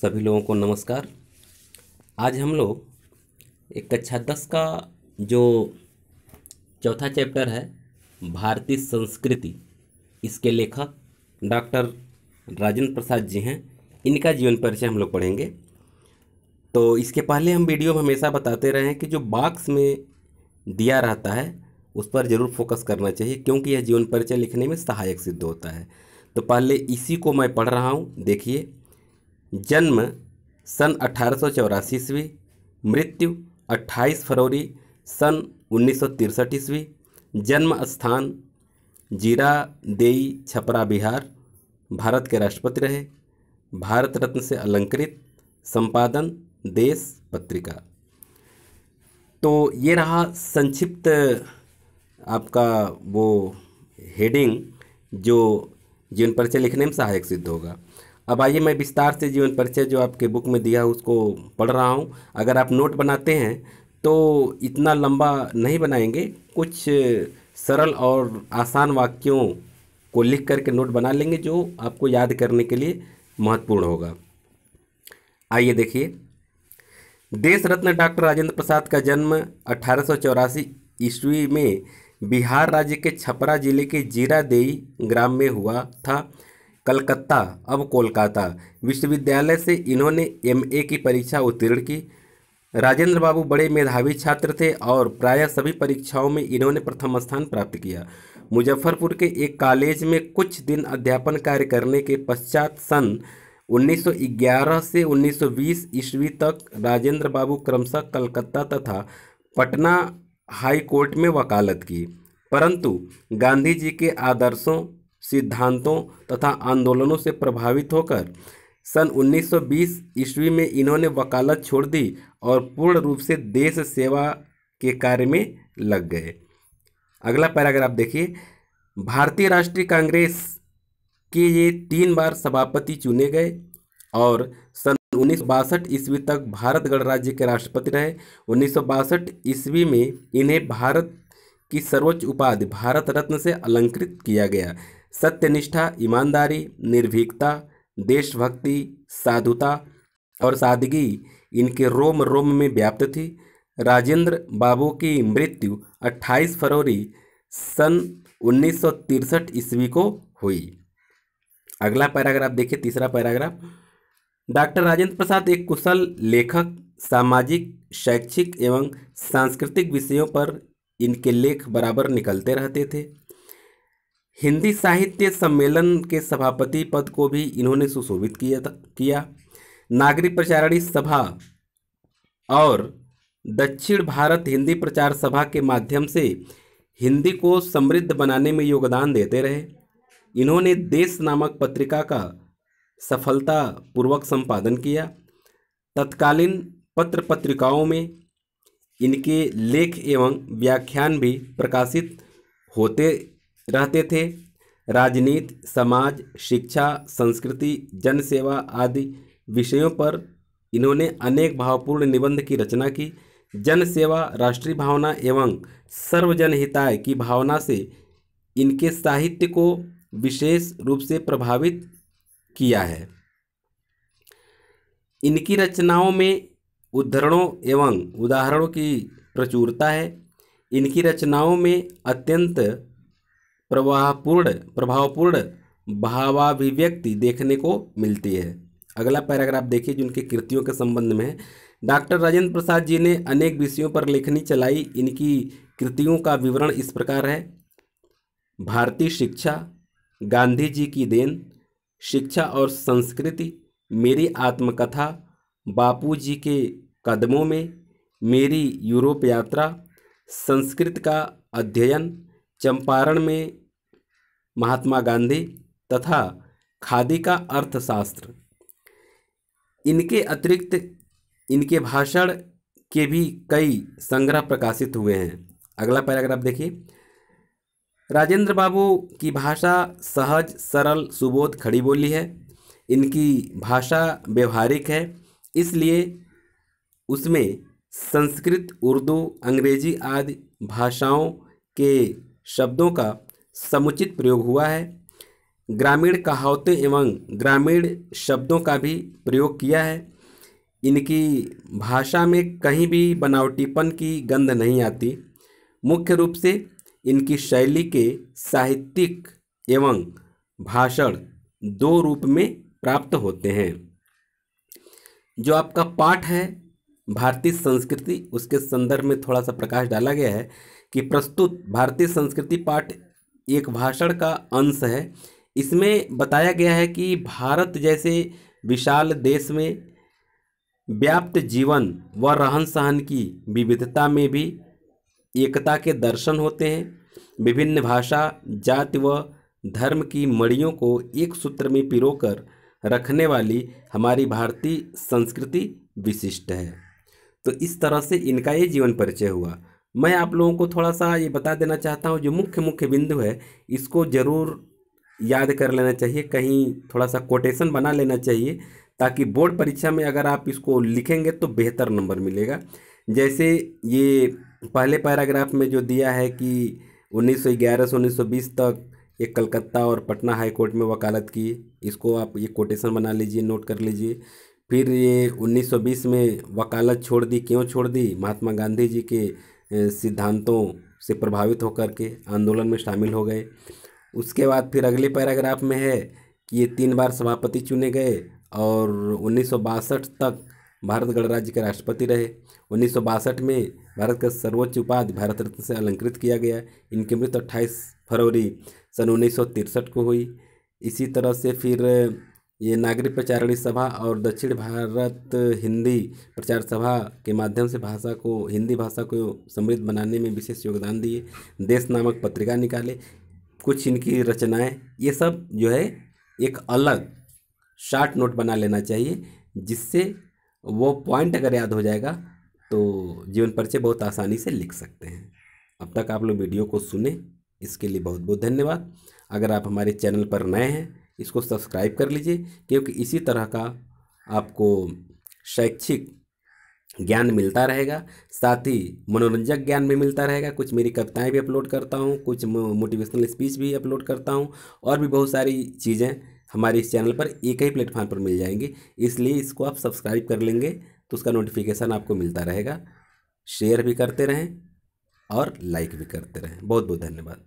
सभी लोगों को नमस्कार। आज हम लोग एक कक्षा 10 का जो चौथा चैप्टर है भारतीय संस्कृति, इसके लेखक डॉक्टर राजेंद्र प्रसाद जी हैं, इनका जीवन परिचय हम लोग पढ़ेंगे। तो इसके पहले हम वीडियो में हमेशा बताते रहे हैं कि जो बॉक्स में दिया रहता है उस पर ज़रूर फोकस करना चाहिए, क्योंकि यह जीवन परिचय लिखने में सहायक सिद्ध होता है। तो पहले इसी को मैं पढ़ रहा हूँ, देखिए। जन्म सन 1884 ईस्वी, मृत्यु 28 फरवरी सन 1963 ईस्वी, जन्म स्थान जीरादेई छपरा बिहार, भारत के राष्ट्रपति रहे, भारत रत्न से अलंकृत, संपादन देश पत्रिका। तो ये रहा संक्षिप्त आपका वो हेडिंग जो जीवन परिचय लिखने में सहायक सिद्ध होगा। अब आइए मैं विस्तार से जीवन परिचय जो आपके बुक में दिया है उसको पढ़ रहा हूँ। अगर आप नोट बनाते हैं तो इतना लंबा नहीं बनाएंगे, कुछ सरल और आसान वाक्यों को लिख करके नोट बना लेंगे जो आपको याद करने के लिए महत्वपूर्ण होगा। आइए देखिए। देश रत्न डॉक्टर राजेंद्र प्रसाद का जन्म 1884 ईस्वी में बिहार राज्य के छपरा जिले के जीरादेई ग्राम में हुआ था। कलकत्ता, अब कोलकाता विश्वविद्यालय से इन्होंने एमए की परीक्षा उत्तीर्ण की। राजेंद्र बाबू बड़े मेधावी छात्र थे और प्रायः सभी परीक्षाओं में इन्होंने प्रथम स्थान प्राप्त किया। मुजफ्फरपुर के एक कॉलेज में कुछ दिन अध्यापन कार्य करने के पश्चात सन 1911 से 1920 ईस्वी तक राजेंद्र बाबू क्रमशः कलकत्ता तथा पटना हाई कोर्ट में वकालत की, परंतु गांधी जी के आदर्शों, सिद्धांतों तथा आंदोलनों से प्रभावित होकर सन 1920 ईस्वी में इन्होंने वकालत छोड़ दी और पूर्ण रूप से देश सेवा के कार्य में लग गए। अगला पैराग्राफ देखिए। भारतीय राष्ट्रीय कांग्रेस के ये 3 बार सभापति चुने गए और सन 1962 ईस्वी तक भारत गणराज्य के राष्ट्रपति रहे। 1962 ईस्वी में इन्हें भारत की सर्वोच्च उपाधि भारत रत्न से अलंकृत किया गया। सत्यनिष्ठा, ईमानदारी, निर्भीकता, देशभक्ति, साधुता और सादगी इनके रोम रोम में व्याप्त थी। राजेंद्र बाबू की मृत्यु 28 फरवरी सन 1963 ईस्वी को हुई। अगला पैराग्राफ देखिए, तीसरा पैराग्राफ। डॉक्टर राजेंद्र प्रसाद एक कुशल लेखक, सामाजिक, शैक्षिक एवं सांस्कृतिक विषयों पर इनके लेख बराबर निकलते रहते थे। हिंदी साहित्य सम्मेलन के सभापति पद को भी इन्होंने सुशोभित किया। नागरिक प्रचारिणी सभा और दक्षिण भारत हिंदी प्रचार सभा के माध्यम से हिंदी को समृद्ध बनाने में योगदान देते रहे। इन्होंने देश नामक पत्रिका का सफलतापूर्वक संपादन किया। तत्कालीन पत्र पत्रिकाओं में इनके लेख एवं व्याख्यान भी प्रकाशित होते रहते थे। राजनीति, समाज, शिक्षा, संस्कृति, जनसेवा आदि विषयों पर इन्होंने अनेक भावपूर्ण निबंध की रचना की। जनसेवा, राष्ट्रीय भावना एवं सर्वजन हिताय की भावना से इनके साहित्य को विशेष रूप से प्रभावित किया है। इनकी रचनाओं में उद्धरणों एवं उदाहरणों की प्रचुरता है। इनकी रचनाओं में अत्यंत प्रभावपूर्ण भावाभिव्यक्ति देखने को मिलती है। अगला पैराग्राफ देखिए जो उनकी कृतियों के संबंध में है। डॉक्टर राजेंद्र प्रसाद जी ने अनेक विषयों पर लेखनी चलाई। इनकी कृतियों का विवरण इस प्रकार है। भारतीय शिक्षा, गांधी जी की देन, शिक्षा और संस्कृति, मेरी आत्मकथा, बापू जी के कदमों में, मेरी यूरोप यात्रा, संस्कृत का अध्ययन, चंपारण में महात्मा गांधी तथा खादी का अर्थशास्त्र। इनके अतिरिक्त इनके भाषण के भी कई संग्रह प्रकाशित हुए हैं। अगला पैराग्राफ देखिए। राजेंद्र बाबू की भाषा सहज, सरल, सुबोध, खड़ी बोली है। इनकी भाषा व्यवहारिक है, इसलिए उसमें संस्कृत, उर्दू, अंग्रेजी आदि भाषाओं के शब्दों का समुचित प्रयोग हुआ है। ग्रामीण कहावतें एवं ग्रामीण शब्दों का भी प्रयोग किया है। इनकी भाषा में कहीं भी बनावटीपन की गंध नहीं आती। मुख्य रूप से इनकी शैली के साहित्यिक एवं भाषण दो रूप में प्राप्त होते हैं। जो आपका पाठ है भारतीय संस्कृति, उसके संदर्भ में थोड़ा सा प्रकाश डाला गया है कि प्रस्तुत भारतीय संस्कृति पाठ एक भाषण का अंश है। इसमें बताया गया है कि भारत जैसे विशाल देश में व्याप्त जीवन व रहन सहन की विविधता में भी एकता के दर्शन होते हैं। विभिन्न भाषा, जाति व धर्म की मड़ियों को एक सूत्र में पिरोकर रखने वाली हमारी भारतीय संस्कृति विशिष्ट है। तो इस तरह से इनका ये जीवन परिचय हुआ। मैं आप लोगों को थोड़ा सा ये बता देना चाहता हूँ, जो मुख्य मुख्य बिंदु है इसको ज़रूर याद कर लेना चाहिए, कहीं थोड़ा सा कोटेशन बना लेना चाहिए, ताकि बोर्ड परीक्षा में अगर आप इसको लिखेंगे तो बेहतर नंबर मिलेगा। जैसे ये पहले पैराग्राफ में जो दिया है कि 1911 से 1920 तक ये कलकत्ता और पटना हाई कोर्ट में वकालत की, इसको आप ये कोटेशन बना लीजिए, नोट कर लीजिए। फिर ये 1920 में वकालत छोड़ दी, क्यों छोड़ दी? महात्मा गांधी जी के सिद्धांतों से प्रभावित होकर के आंदोलन में शामिल हो गए। उसके बाद फिर अगले पैराग्राफ में है कि ये 3 बार सभापति चुने गए और 1962 तक भारत गणराज्य के राष्ट्रपति रहे। 1962 में भारत का सर्वोच्च उपाधि भारत रत्न से अलंकृत किया गया। इनकी मृत्यु 28 फरवरी सन 1963 को हुई। इसी तरह से फिर ये नागरिक प्रचारणी सभा और दक्षिण भारत हिंदी प्रचार सभा के माध्यम से हिंदी भाषा को समृद्ध बनाने में विशेष योगदान दिए। देश नामक पत्रिका निकाले। कुछ इनकी रचनाएं, ये सब जो है एक अलग शार्ट नोट बना लेना चाहिए, जिससे वो पॉइंट अगर याद हो जाएगा तो जीवन परिचय बहुत आसानी से लिख सकते हैं। अब तक आप लोग वीडियो को सुने, इसके लिए बहुत बहुत धन्यवाद। अगर आप हमारे चैनल पर नए हैं, इसको सब्सक्राइब कर लीजिए, क्योंकि इसी तरह का आपको शैक्षिक ज्ञान मिलता रहेगा, साथ ही मनोरंजक ज्ञान भी मिलता रहेगा। कुछ मेरी कविताएं भी अपलोड करता हूं, कुछ मोटिवेशनल स्पीच भी अपलोड करता हूं, और भी बहुत सारी चीज़ें हमारे इस चैनल पर एक ही प्लेटफॉर्म पर मिल जाएंगी। इसलिए इसको आप सब्सक्राइब कर लेंगे तो उसका नोटिफिकेशन आपको मिलता रहेगा। शेयर भी करते रहें और लाइक भी करते रहें। बहुत बहुत धन्यवाद।